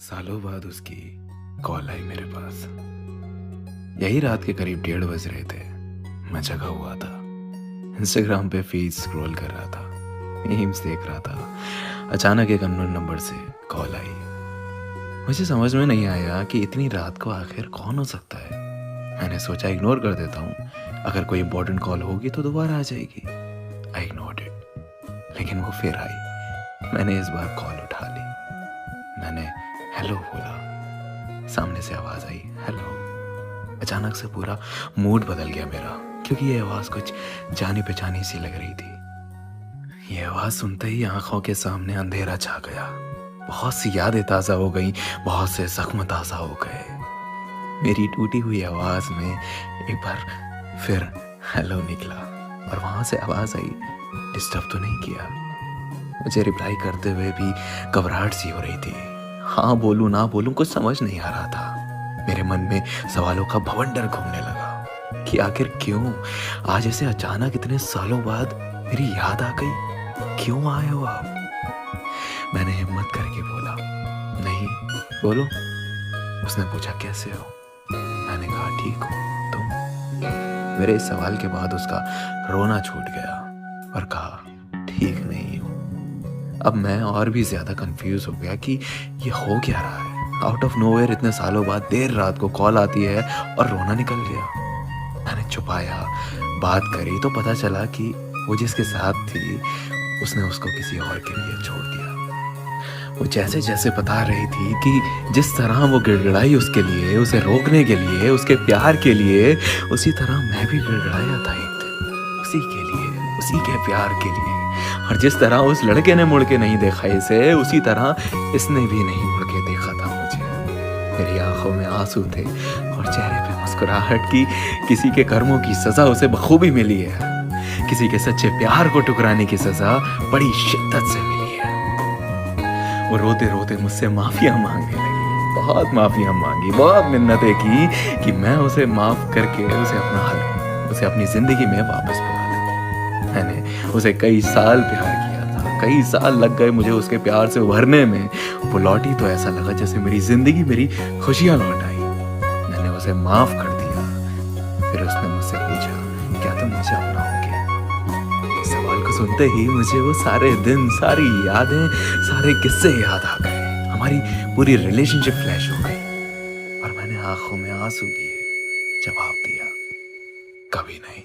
सालों बाद उसकी कॉल आई मेरे पास। यही रात के करीब 1:30 बज रहे थे। मैं जगा हुआ था, इंस्टाग्राम पे फीड स्क्रॉल कर रहा था, मीम्स देख रहा था। अचानक एक अननोन नंबर से कॉल आई। मुझे समझ में नहीं आया कि इतनी रात को आखिर कौन हो सकता है। मैंने सोचा इग्नोर कर देता हूँ, अगर कोई इंपॉर्टेंट कॉल होगी तो दोबारा आ जाएगी। आई इग्नोर्ड इट, लेकिन वो फिर आई। मैंने इस बार कॉल उठा ली। मैंने हेलो बोला। सामने से आवाज आई हेलो। अचानक से पूरा मूड बदल गया मेरा, क्योंकि ये आवाज कुछ जानी पहचानी सी लग रही थी। ये आवाज सुनते ही आंखों के सामने अंधेरा छा गया। बहुत सी यादें ताजा हो गई, बहुत से जख्म ताजा हो गए। मेरी टूटी हुई आवाज में एक बार फिर हेलो निकला, और वहां से आवाज आई डिस्टर्ब तो नहीं किया। मुझे रिप्लाई करते हुए भी घबराहट सी हो रही थी। हाँ बोलूं ना बोलूं कुछ समझ नहीं आ रहा था। मेरे मन में सवालों का भवंडर घूमने लगा कि आखिर क्यों आज ऐसे अचानक इतने सालों बाद मेरी याद आ गई। क्यों आए हो आप? मैंने हिम्मत करके बोला नहीं, बोलो। उसने पूछा कैसे हो? मैंने कहा ठीक हूँ, तुम? मेरे इस सवाल के बाद उसका रोना छूट गया और कहा ठीक नहीं हूँ। अब मैं और भी ज्यादा कंफ्यूज हो गया कि ये हो क्या रहा है। आउट ऑफ नोवेयर इतने सालों बाद देर रात को कॉल आती है और रोना निकल गया। मैंने छुपाया, बात करी तो पता चला कि वो जिसके साथ थी उसने उसको किसी और के लिए छोड़ दिया। वो जैसे जैसे बता रही थी कि जिस तरह वो गिड़गिड़ाई उसके लिए, उसे रोकने के लिए, उसके प्यार के लिए, उसी तरह मैं भी गिड़गिड़ाया था एक दिन, उसी के लिए, उसी के प्यार के लिए। और जिस तरह उस लड़के ने मुड़ के नहीं देखा इसे, उसी तरह इसने भी नहीं मुड़ के देखा था मुझे। मेरी आंखों में आंसू थे और चेहरे पे मुस्कुराहट की। किसी के कर्मों की सजा उसे बखूबी मिली है, किसी के सच्चे प्यार को ठुकराने की सजा बड़ी शिद्दत से मिली है। वो रोते रोते मुझसे माफिया मांगने लगी, बहुत माफिया मांगी, बहुत मिन्नतें की कि मैं उसे माफ करके उसे अपना हल, उसे अपनी जिंदगी में वापस बुला लूं। मैंने उसे कई साल प्यार किया था, कई साल लग गए मुझे उसके प्यार से उभरने में। वो लौटी तो ऐसा लगा जैसे मेरी जिंदगी, मेरी खुशियां लौट आई। मैंने उसे माफ कर दिया। फिर उसने मुझसे पूछा क्या तुम मुझे अपनाओगे? इस सवाल को सुनते ही मुझे वो सारे दिन, सारी यादें, सारे किस्से याद आ गए। हमारी पूरी रिलेशनशिप फ्लैश हो गई और मैंने आंखों में आंसू लिए जवाब दिया कभी नहीं।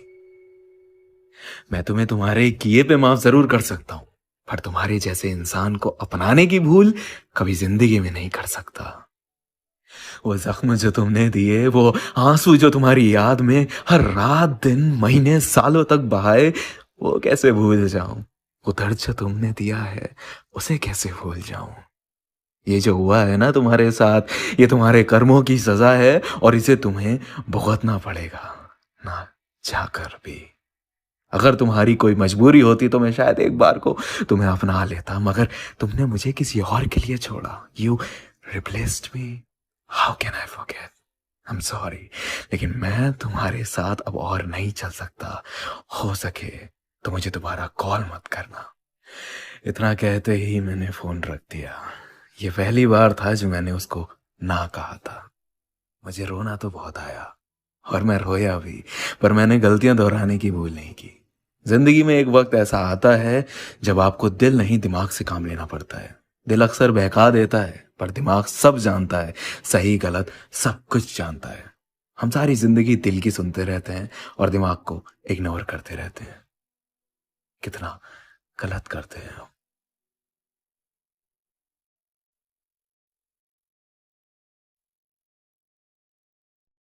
मैं तुम्हें तुम्हारे किए पे माफ जरूर कर सकता हूं, पर तुम्हारे जैसे इंसान को अपनाने की भूल कभी जिंदगी में नहीं कर सकता। वो जख्म जो तुमने दिए, वो आंसू जो तुम्हारी याद में हर रात दिन महीने सालों तक बहाए, वो कैसे भूल जाऊं? वो दर्द जो तुमने दिया है उसे कैसे भूल जाऊं? ये जो हुआ है ना तुम्हारे साथ, ये तुम्हारे कर्मों की सजा है और इसे तुम्हें भुगतना पड़ेगा, ना चाहकर भी। अगर तुम्हारी कोई मजबूरी होती तो मैं शायद एक बार को तुम्हें अपना लेता, मगर तुमने मुझे किसी और के लिए छोड़ा। You replaced me. How can I forget? I am sorry, लेकिन मैं तुम्हारे साथ अब और नहीं चल सकता। हो सके तो मुझे दोबारा कॉल मत करना। इतना कहते ही मैंने फोन रख दिया। ये पहली बार था जो मैंने उसको ना कहा था। मुझे रोना तो बहुत आया और मैं रोया भी, पर मैंने गलतियां दोहराने की भूल नहीं की। जिंदगी में एक वक्त ऐसा आता है जब आपको दिल नहीं दिमाग से काम लेना पड़ता है। दिल अक्सर बहका देता है, पर दिमाग सब जानता है, सही गलत सब कुछ जानता है। हम सारी जिंदगी दिल की सुनते रहते हैं और दिमाग को इग्नोर करते रहते हैं। कितना गलत करते हैं हम।